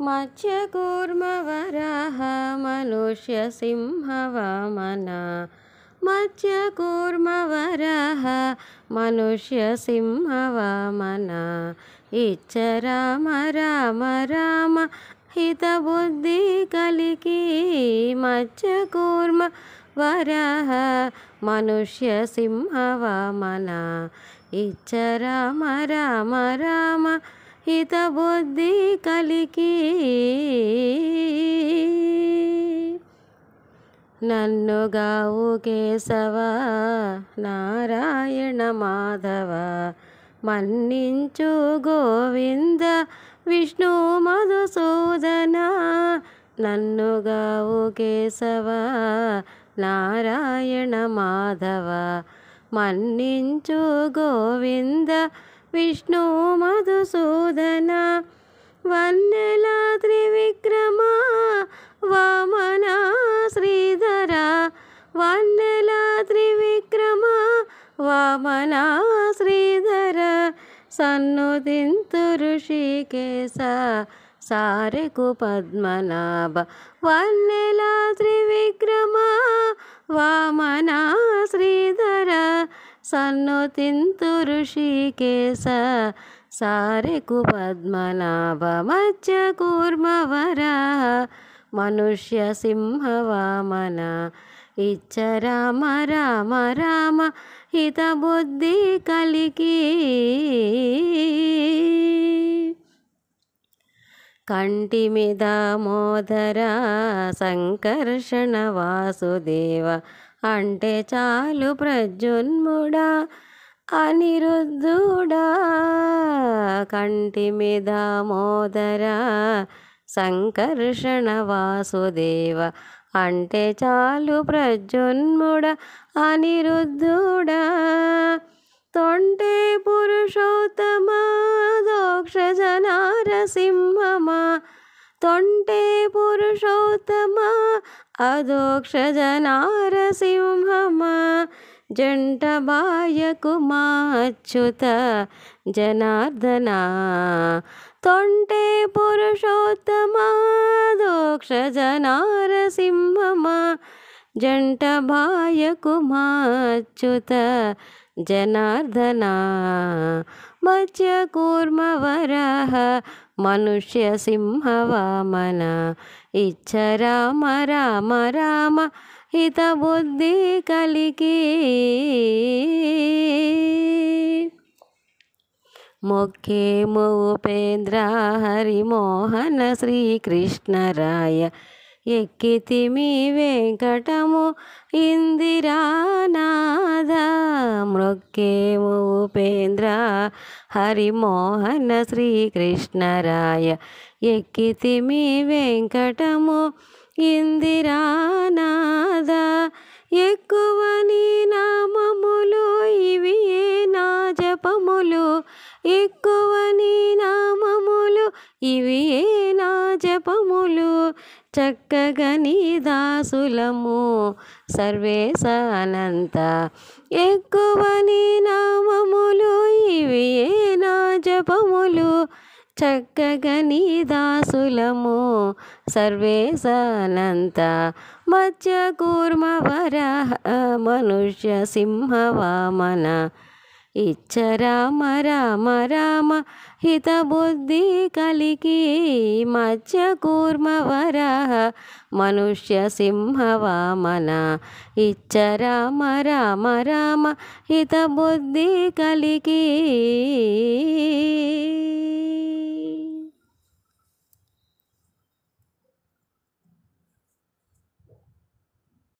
మత్స్యకూర్మవరాహ మనుష్య సింహ వామన మత్స్యకూర్మవరాహ మనుష్య సింహ వామన ఇచ్చరామ రామ రామ హితబుద్ధి కలికి మత్స్యకూర్మ వరాహ మనుష్య సింహ వామన ఇచ్చరామ రామ రామ హితబుద్ధి కలికి నన్నుగావు కేశవ నారాయణ మాధవ మన్నించు గోవింద విష్ణు మధుసూదన నన్నుగావు కేశవ నారాయణ మాధవ మన్నించు గోవింద విష్ణు మధుసూదన వన్నెల త్రివిక్రమ వామన శ్రీధర వన్నెల త్రివిక్రమ వామన శ్రీధర సన్నుతింతు ఋషికేశ సారెకు పద్మనాభ వన్నెల త్రివిక్రమ వామన శ్రీధర సన్నుతింతు ఋషికేశ సారెకు పద్మనాభ మత్స్యకూర్మవరాహ మనుష్య సింహ వామన ఇచ్చరామ రామ రామ హితబుద్ధి కలికి కంటిమిద మోదర సంకర్షణ వాసుదేవ అంటే చాలు ప్రజున్ముడా అనిరుద్ధుడా కంటిమిద మోదర సంకర్షణ వాసుదేవ అంటే చాలు ప్రజున్ముడ అనిరుద్ధుడా తొంటే పురుషోత్తమ దోక్షజ నారసింహమా తొంటే పురుషోత్తమ అదోక్షజ నారసింహమా జంట బాయకు మా అచ్యుత జనార్దన తొంటే పురుషోత్తమ దోక్షజ నారసింహమా జంట బాయకు మా అచ్యుత జనార్దన మత్స్యకూర్మవరాహ మనుష్య సింహ వామన ఇచ్చరామ రామ రామ హితబుద్ధి కలికి మొక్కేము ఉపేంద్ర హరిమోహన శ్రీకృష్ణరాయ ఎక్కితిమి వెంకటము ఇందిరానాథ మొక్కేము ఉపేంద్ర హరిమోహన శ్రీకృష్ణరాయ ఎక్కితిమి వెంకటము ఇందిరానాథ ఎక్కువ నీ నామములు ఇవి నా జపములు ఎక్కువ నీ నామములు ఇవి నా జపములు చక్కగా నీ దాసులము సర్వేశ అనంత ఎక్కువ నీ నామములు ఇవి నా జపములు చక్కగా నీ దాసులము సర్వేశ అనంత మత్స్యకూర్మవరాహ మనుష్య సింహ వామన ఇచ్చరామ రామ రామ హితబుద్ధి కలికి మత్స్యకూర్మవరాహ మనుష్య సింహ వామన ఇచ్చరామ రామ రామ హితబుద్ధి కలికి